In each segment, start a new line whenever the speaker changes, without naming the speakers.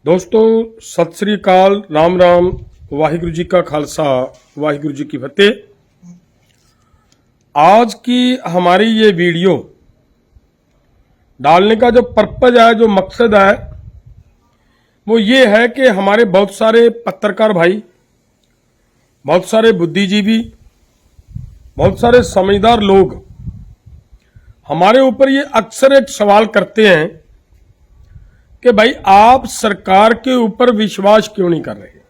दोस्तों सत श्री अकाल, राम राम, वाहिगुरु जी का खालसा, वाहिगुरु जी की फतेह। आज की हमारी ये वीडियो डालने का जो पर्पज है, जो मकसद है, वो ये है कि हमारे बहुत सारे पत्रकार भाई, बहुत सारे बुद्धिजीवी, बहुत सारे समझदार लोग हमारे ऊपर ये अक्सर एक सवाल करते हैं कि भाई आप सरकार के ऊपर विश्वास क्यों नहीं कर रहे।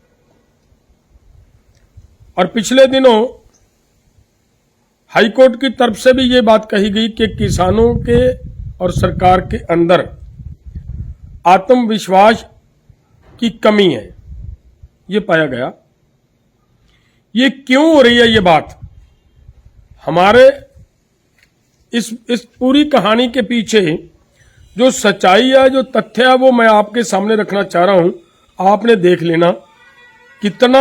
और पिछले दिनों हाईकोर्ट की तरफ से भी ये बात कही गई कि किसानों के और सरकार के अंदर आत्मविश्वास की कमी है, ये पाया गया। ये क्यों हो रही है ये बात? हमारे इस पूरी कहानी के पीछे जो सच्चाई है, जो तथ्य है, वो मैं आपके सामने रखना चाह रहा हूं। आपने देख लेना कितना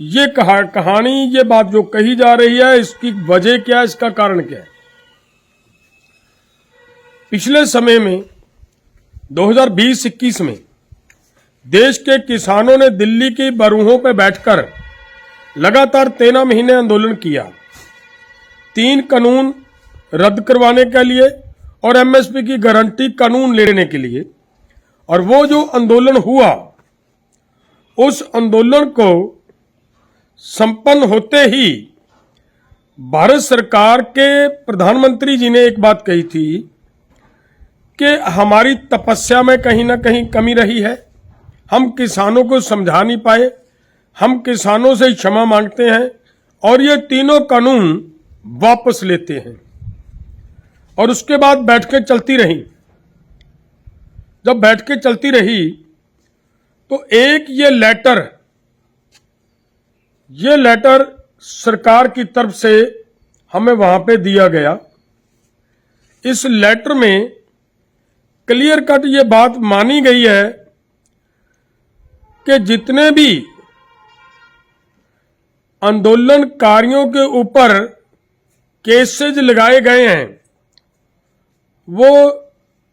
ये कहानी, ये बात जो कही जा रही है, इसकी वजह क्या है, इसका कारण क्या है। पिछले समय में 2020-21 में देश के किसानों ने दिल्ली की बरूहों पर बैठकर लगातार 13 महीने आंदोलन किया, 3 कानून रद्द करवाने के लिए और एमएसपी की गारंटी कानून लेने के लिए। और वो जो आंदोलन हुआ, उस आंदोलन को संपन्न होते ही भारत सरकार के प्रधानमंत्री जी ने एक बात कही थी कि हमारी तपस्या में कहीं ना कहीं कमी रही है, हम किसानों को समझा नहीं पाए, हम किसानों से क्षमा मांगते हैं और ये तीनों कानून वापस लेते हैं। और उसके बाद बैठकें चलती रही। जब बैठकें चलती रही तो एक ये लेटर सरकार की तरफ से हमें वहां पे दिया गया। इस लेटर में क्लियर कट ये बात मानी गई है कि जितने भी आंदोलनकारियों के ऊपर केसेज लगाए गए हैं, वो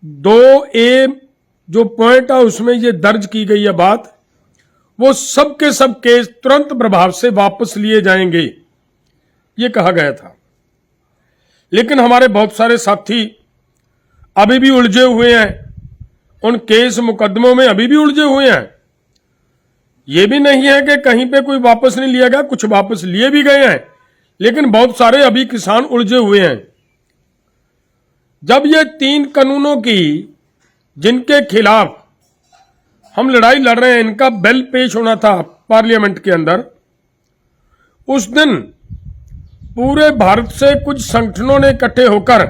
2A जो पॉइंट है उसमें ये दर्ज की गई है बात, वो सब के सब केस तुरंत प्रभाव से वापस लिए जाएंगे, ये कहा गया था। लेकिन हमारे बहुत सारे साथी अभी भी उलझे हुए हैं, उन केस मुकदमों में अभी भी उलझे हुए हैं। ये भी नहीं है कि कहीं पे कोई वापस नहीं लिया गया, कुछ वापस लिए भी गए हैं, लेकिन बहुत सारे अभी किसान उलझे हुए हैं। जब ये 3 कानूनों की, जिनके खिलाफ हम लड़ाई लड़ रहे हैं, इनका बिल पेश होना था पार्लियामेंट के अंदर, उस दिन पूरे भारत से कुछ संगठनों ने इकट्ठे होकर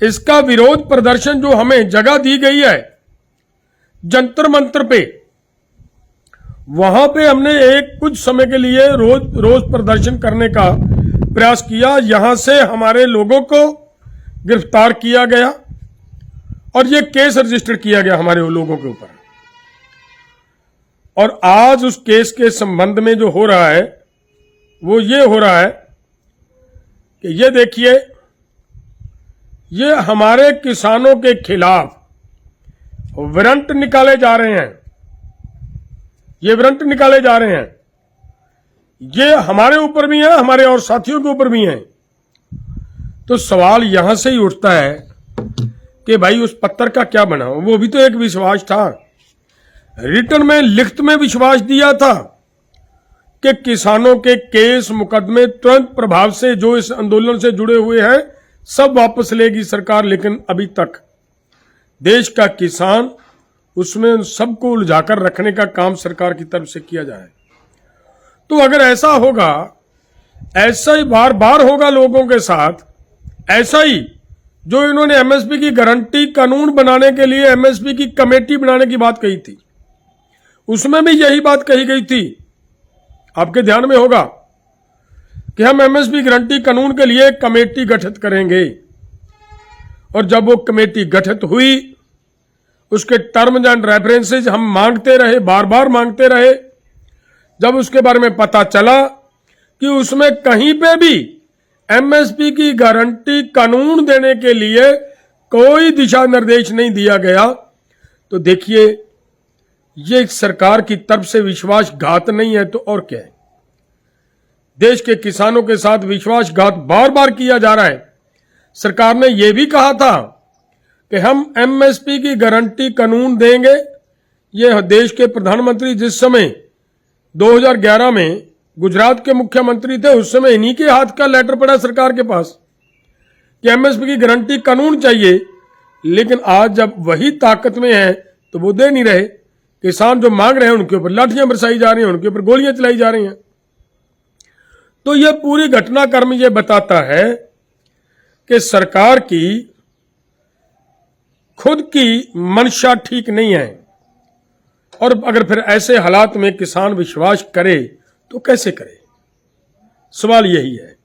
इसका विरोध प्रदर्शन, जो हमें जगह दी गई है जंतर मंतर पे, वहां पे हमने एक कुछ समय के लिए रोज प्रदर्शन करने का प्रयास किया। यहां से हमारे लोगों को गिरफ्तार किया गया और ये केस रजिस्टर किया गया हमारे लोगों के ऊपर। और आज उस केस के संबंध में जो हो रहा है, वो ये हो रहा है कि ये देखिए, ये हमारे किसानों के खिलाफ वारंट निकाले जा रहे हैं, ये वारंट निकाले जा रहे हैं। ये हमारे ऊपर भी है, हमारे और साथियों के ऊपर भी है। तो सवाल यहां से ही उठता है कि भाई उस पत्र का क्या बना? वो भी तो एक विश्वास था, रिटर्न में, लिखित में विश्वास दिया था कि किसानों के केस मुकदमे तुरंत प्रभाव से जो इस आंदोलन से जुड़े हुए हैं सब वापस लेगी सरकार। लेकिन अभी तक देश का किसान, उसमें उन सबको उलझाकर रखने का काम सरकार की तरफ से किया जाए। तो अगर ऐसा होगा, ऐसा ही बार बार होगा लोगों के साथ, ऐसा ही जो इन्होंने एमएसपी की गारंटी कानून बनाने के लिए एमएसपी की कमेटी बनाने की बात कही थी, उसमें भी यही बात कही गई थी। आपके ध्यान में होगा कि हम एमएसपी गारंटी कानून के लिए एक कमेटी गठित करेंगे। और जब वो कमेटी गठित हुई, उसके टर्म्स एंड रेफरेंसेज हम मांगते रहे, बार बार मांगते रहे। जब उसके बारे में पता चला कि उसमें कहीं पे भी एमएसपी की गारंटी कानून देने के लिए कोई दिशा निर्देश नहीं दिया गया, तो देखिए ये सरकार की तरफ से विश्वासघात नहीं है तो और क्या है। देश के किसानों के साथ विश्वासघात बार बार किया जा रहा है। सरकार ने यह भी कहा था कि हम एमएसपी की गारंटी कानून देंगे। ये देश के प्रधानमंत्री जिस समय 2011 में गुजरात के मुख्यमंत्री थे, उस समय इन्हीं के हाथ का लेटर पड़ा सरकार के पास कि एमएसपी की गारंटी कानून चाहिए। लेकिन आज जब वही ताकत में है तो वो दे नहीं रहे। किसान जो मांग रहे हैं उनके ऊपर लाठियां बरसाई जा रही हैं, उनके ऊपर गोलियां चलाई जा रही हैं। तो यह पूरी घटनाक्रम ये बताता है कि सरकार की खुद की मंशा ठीक नहीं है। और अगर फिर ऐसे हालात में किसान विश्वास करे तो कैसे करे, सवाल यही है।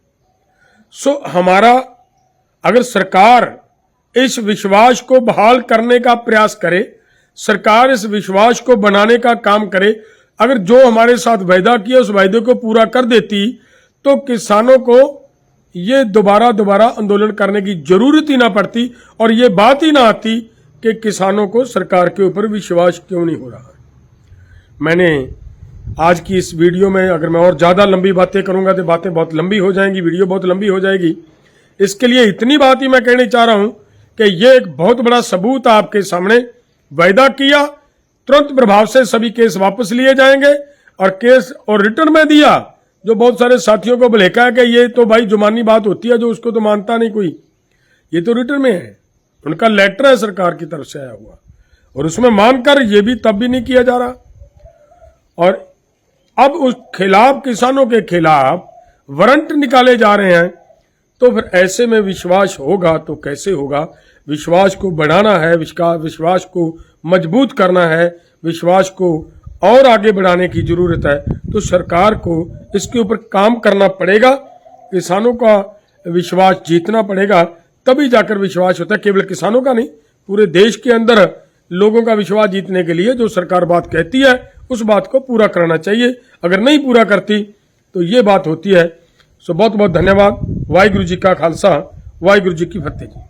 हमारा अगर सरकार इस विश्वास को बहाल करने का प्रयास करे, सरकार इस विश्वास को बनाने का काम करे, अगर जो हमारे साथ वायदा किया उस वायदे को पूरा कर देती तो किसानों को ये दोबारा आंदोलन करने की जरूरत ही ना पड़ती और ये बात ही ना आती कि किसानों को सरकार के ऊपर विश्वास क्यों नहीं हो रहा। मैंने आज की इस वीडियो में, अगर मैं और ज्यादा लंबी बातें करूंगा तो बातें बहुत लंबी हो जाएंगी, वीडियो बहुत लंबी हो जाएगी। इसके लिए इतनी बात ही मैं कहना चाह रहा हूं कि यह एक बहुत बड़ा सबूत आपके सामने, वायदा किया, तुरंत प्रभाव से सभी केस वापस लिए जाएंगे और केस और रिटर्न में दिया। जो बहुत सारे साथियों को भलेका है कि ये तो भाई जुबानी बात होती है, जो उसको तो मानता नहीं कोई, ये तो रिटर्न में है, उनका लेटर है सरकार की तरफ से आया हुआ और उसमें मानकर ये भी तब भी नहीं किया जा रहा। और अब उस खिलाफ, किसानों के खिलाफ वारंट निकाले जा रहे हैं। तो फिर ऐसे में विश्वास होगा तो कैसे होगा। विश्वास को बढ़ाना है, विश्वास को मजबूत करना है, विश्वास को और आगे बढ़ाने की जरूरत है। तो सरकार को इसके ऊपर काम करना पड़ेगा, किसानों का विश्वास जीतना पड़ेगा, तभी जाकर विश्वास होता है। केवल किसानों का नहीं, पूरे देश के अंदर लोगों का विश्वास जीतने के लिए जो सरकार बात कहती है उस बात को पूरा करना चाहिए। अगर नहीं पूरा करती तो ये बात होती है। सो बहुत बहुत धन्यवाद। वाहिगुरु जी का खालसा, वाहिगुरु जी की फतेह जी।